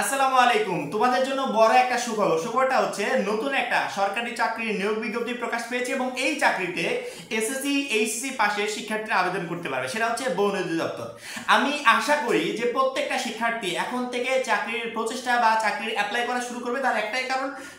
আসসালামু আলাইকুম। তোমাদের জন্য বড় একটা সুখবর। সুখবরটা হচ্ছে নতুন একটা সরকারি চাকরির নিয়োগ বিজ্ঞপ্তি প্রকাশ পেয়েছে এবং এই চাকরিতে এসএসসি এইচএসসি পাশের শিক্ষার্থীরা আবেদন করতে পারবে। সেটা হচ্ছে বন অধিদপ্তর। আমি আশা করি যে প্রত্যেকটা শিক্ষার্থী এখন থেকে চাকরির প্রচেষ্টা বা চাকরির অ্যাপ্লাই করা শুরু করবে। তার একটাই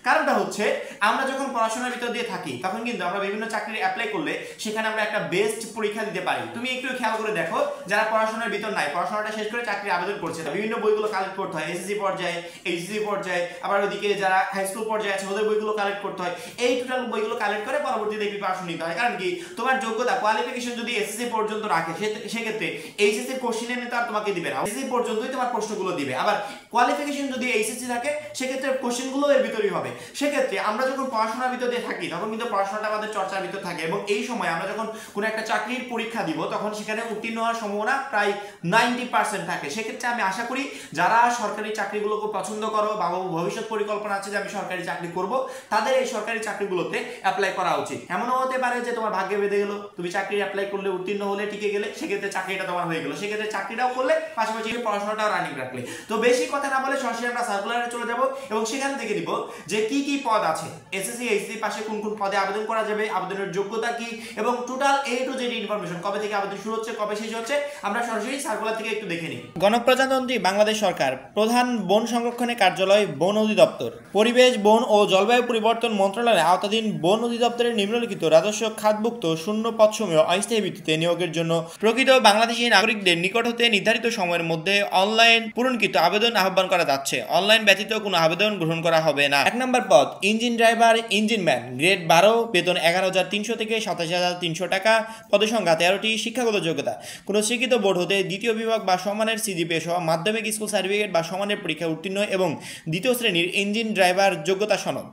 কারণটা হচ্ছে আমরা যখন পড়াশোনার ভিতর দিয়ে থাকি তখন কিন্তু আমরা বিভিন্ন চাকরির অ্যাপ্লাই করলে সেখানে আমরা একটা বেস্ট পরীক্ষা দিতে পারি। তুমি একটু খেয়াল করে দেখো, যারা পড়াশোনার ভিতর নাই, পড়াশোনাটা শেষ করে চাকরি আবেদন করছে, বিভিন্ন বইগুলো কালেক্ট করতে হয়, এসএসসি পর্যায়ে, এইচএসসি পর্যায়ে, আবার ওইদিকে যারা হাই স্কুল পর্যায়ে আছে ওদের বইগুলো কালেক্ট করতে হয়। এই টোটাল বইগুলো কালেক্ট করে পরবর্তীতে প্রিপারেশন নিতে হয়। কারণ কি, তোমার যোগ্যতা কোয়ালিফিকেশন যদি এসএসসি পর্যন্ত রাখে সেক্ষেত্রে এইচএসসি কোশ্চেনের নেতা আর তোমাকে দিবে না, এসএসসি পর্যন্তই তোমার প্রশ্নগুলো দিবে। আবার কোয়ালিফিকেশন যদি এইচএসসি থাকে সেক্ষেত্রে কোশ্চেনগুলো এর ভিতরেই হবে। সেক্ষেত্রে আমরা যখন পড়াশোনার ভিতর দিয়ে থাকি তখন কিন্তু পড়াশোনাটা আমাদের চর্চার ভিতর থাকে এবং এই সময় আমরা যখন কোনো একটা চাকরির পরীক্ষা দিব তখন সেখানে উত্তীর্ণ হওয়ার সম্ভাবনা প্রায় 90% থাকে। সেক্ষেত্রে আমি আশা করি যারা সরকারি চাকরিগুলোকে পছন্দ করো বা ভবিষ্যৎ পরিকল্পনা আছে যে আমি সরকারি চাকরি করব, তাদের এই সরকারি চাকরিগুলোতে অ্যাপ্লাই করা উচিত। এমনও হতে পারে যে তোমার ভাগ্যে বেঁধে গেল, তুমি চাকরি অ্যাপ্লাই করলে উত্তীর্ণ হলে টিকে গেলে, সেক্ষেত্রে চাকরিটা তোমার হয়ে গেল, সেক্ষেত্রে চাকরিটাও করলে পাশাপাশি পড়াশোনাটাও রানিং রাখলে। তো বেশি কথা না বলে সরাসরি আমরা সার্কুলারে চলে যাব এবং সেখান থেকে দিব যে কি কি পদ আছে, এসএসসি এইচএসসি পাশে কোন কোন পদে আবেদন করা যাবে, আবেদনের যোগ্যতা কি এবং total A to Z information, কবে থেকে আবেদন শুরু হচ্ছে, কবে শেষ হচ্ছে, আমরা সরাসরি সার্কুলার থেকে একটু দেখে নিই। গণপ্রজাতন্ত্রী বাংলাদেশ সরকার, প্রধান বন সংরক্ষণের কার্যালয় বন অধিদপ্তর, পরিবেশ, বন ও জলবায়ু পরিবর্তন মন্ত্রণালয়ের আওতাধীন বন অধিদপ্তরের নিম্নলিখিত রাজস্ব খাতভুক্ত শূন্য পদসমূহ অস্থায়ী ভিত্তিতে নিয়োগের জন্য প্রকৃত বাংলাদেশী নাগরিকদের নিকট হতে নির্ধারিত সময়ের মধ্যে অনলাইন পূরণকৃত আবেদন আহ্বান করা যাচ্ছে। অনলাইন ব্যতীত কোনো আবেদন গ্রহণ করা হবে না। 1 নম্বর পদ ইঞ্জিন ড্রাইভার, ইঞ্জিনম্যান, গ্রেড 12, বেতন 11,300 থেকে 27,300 টাকা, পদসংখ্যা 13টি, শিক্ষাগত যোগ্যতা কোনো স্বীকৃত বোর্ড হতে দ্বিতীয় বিভাগ বা সমানের সিজিপিএ সহ মাধ্যমিক স্কুল সার্টিফিকেট বা সমানের পরীক্ষা উত্তীর্ণ এবং দ্বিতীয় শ্রেণীর ইঞ্জিন ড্রাইভার যোগ্যতা সনদ।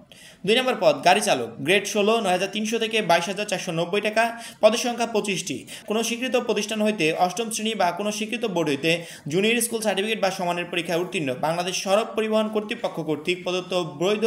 2 নম্বর পদ গাড়ি চালক, গ্রেড 16, 9,300 থেকে 22,490 টাকা, পদসংখ্যা 25টি, কোনো স্বীকৃত প্রতিষ্ঠান হইতে অষ্টম শ্রেণী বা কোনো স্বীকৃত বোর্ড হইতে জুনিয়র স্কুল সার্টিফিকেট বা সমানের পরীক্ষায় উত্তীর্ণ, বাংলাদেশ সড়ক পরিবহন কর্তৃপক্ষ কর্তৃক প্রদত্ত বৈধ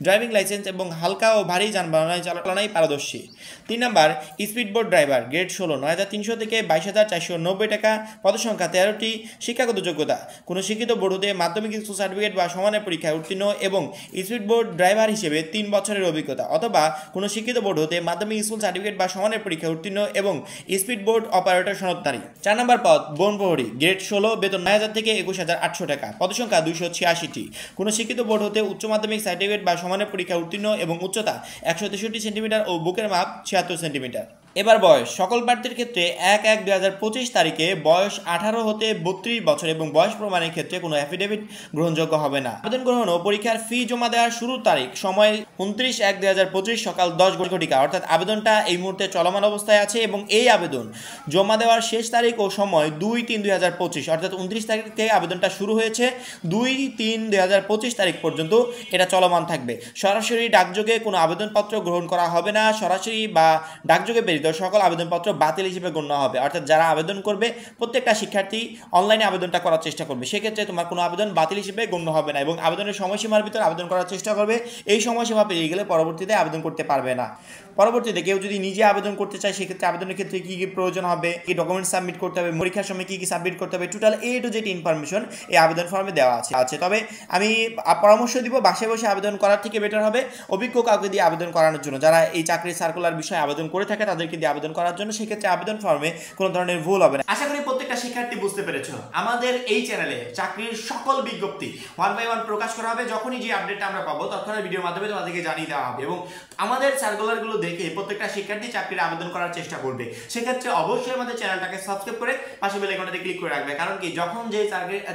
ড্রাইভিং লাইসেন্স এবং হালকা ও ভারী যানবাহন চালনায় পারদর্শী। 3 নম্বর স্পিড বোট ড্রাইভার, গ্রেড 16, 9,300 থেকে 22,490 টাকা, পদসংখ্যা 13টি, শিক্ষাগত যোগ্যতা কোনো স্বীকৃত বোর্ড হতে মাধ্যমিক স্কুল সার্টিফিকেট বা সমানের পরীক্ষায় উত্তীর্ণ এবং স্পিড বোট ড্রাইভার হিসেবে 3 বছরের অভিজ্ঞতা, অথবা কোনো স্বীকৃত বোর্ড হতে মাধ্যমিক স্কুল সার্টিফিকেট বা সমানের পরীক্ষায় উত্তীর্ণ এবং স্পিড বোট অপারেটর সনদধারী। 4 নম্বর পদ বন প্রহরী, গ্রেড 16, বেতন 9,000 থেকে 21,800 টাকা, পদসংখ্যা 286টি, কোনো স্বীকৃত বোর্ড হতে উচ্চ মাধ্যমিক সার্টিফিকেট বা সমানের পরীক্ষায় উত্তীর্ণ এবং উচ্চতা 163 সেন্টিমিটার ও বুকের মাপ 76 সেন্টিমিটার। এবার বয়স, সকল প্রার্থীর ক্ষেত্রে 1/1/2025 তারিখে বয়স 18 হতে 32 বছর এবং বয়স প্রমাণের ক্ষেত্রে কোনো অ্যাফিডেভিট গ্রহণযোগ্য হবে না। আবেদন গ্রহণ ও পরীক্ষার ফি জমা দেওয়ার শুরুর তারিখ সময় 29/1/2025 সকাল 10 ঘটিকা, অর্থাৎ আবেদনটা এই মুহূর্তে চলমান অবস্থায় আছে এবং এই আবেদন জমা দেওয়ার শেষ তারিখ ও সময় 2/3/2025, অর্থাৎ 29 তারিখ থেকে আবেদনটা শুরু হয়েছে, 2/3/2025 তারিখ পর্যন্ত এটা চলমান থাকবে। সরাসরি ডাকযোগে কোনো আবেদনপত্র গ্রহণ করা হবে না। সরাসরি বা ডাকযোগে প্রেরিত সকল আবেদনপত্র বাতিল হিসেবে গণ্য হবে, অর্থাৎ যারা আবেদন করবে প্রত্যেকটা শিক্ষার্থী অনলাইনে আবেদনটা করার চেষ্টা করবে। সেক্ষেত্রে তোমার কোনো আবেদন বাতিল হিসেবে গণ্য হবে না এবং আবেদনের সময়সীমার ভিতর আবেদন করার চেষ্টা করবে। এই সময়সীমা পেরিয়ে গেলে পরবর্তীতে আবেদন করতে পারবে না। পরবর্তীতে কেউ যদি নিজে আবেদন করতে চায় সেক্ষেত্রে আবেদনের ক্ষেত্রে কী কী প্রয়োজন হবে, কি ডকুমেন্টস সাবমিট করতে হবে, পরীক্ষার সময় কী কী সাবমিট করতে হবে, total A to Z information এই আবেদন ফর্মে দেওয়া আছে। তবে আমি পরামর্শ দিব বাসায় বসে আবেদন করার থেকে বেটার হবে অভিজ্ঞ কাউকে দিয়ে আবেদন করানোর জন্য। যারা এই চাকরির সার্কুলার বিষয়ে আবেদন করে থাকে তাদেরকে দিয়ে আবেদন করার জন্য, সেক্ষেত্রে আবেদন ফর্মে কোনো ধরনের ভুল হবে না। আশা করি প্রত্যেকটা শিক্ষার্থী বুঝতে পেরেছো। আমাদের এই চ্যানেলে চাকরির সকল বিজ্ঞপ্তি 1 by 1 প্রকাশ করা হবে। যখনই যে আপডেটটা আমরা পাবো তৎক্ষণাৎ ভিডিওর মাধ্যমে তোমাদেরকে জানিয়ে দেওয়া হবে এবং আমাদের সার্কুলারগুলো দেখে প্রত্যেকটা শিক্ষার্থী চাকরির আবেদন করার চেষ্টা করবে। সেক্ষেত্রে অবশ্যই আমাদের চ্যানেলটাকে সাবস্ক্রাইব করে পাশে বেল আইকনটাতে ক্লিক করে রাখবে, কারণ কি যখন যে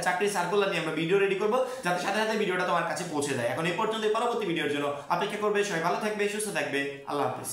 চাকরির সার্কুলার নিয়ে আমরা ভিডিও রেডি করবো যাতে সাথে সাথে ভিডিওটা তোমার কাছে পৌঁছে যায়। এখন এই পর্যন্ত পরবর্তী ভিডিওর জন্য অপেক্ষা করবে। সবাই ভালো থাকবে, সুস্থ থাকবে। আল্লাহ হাফেজ।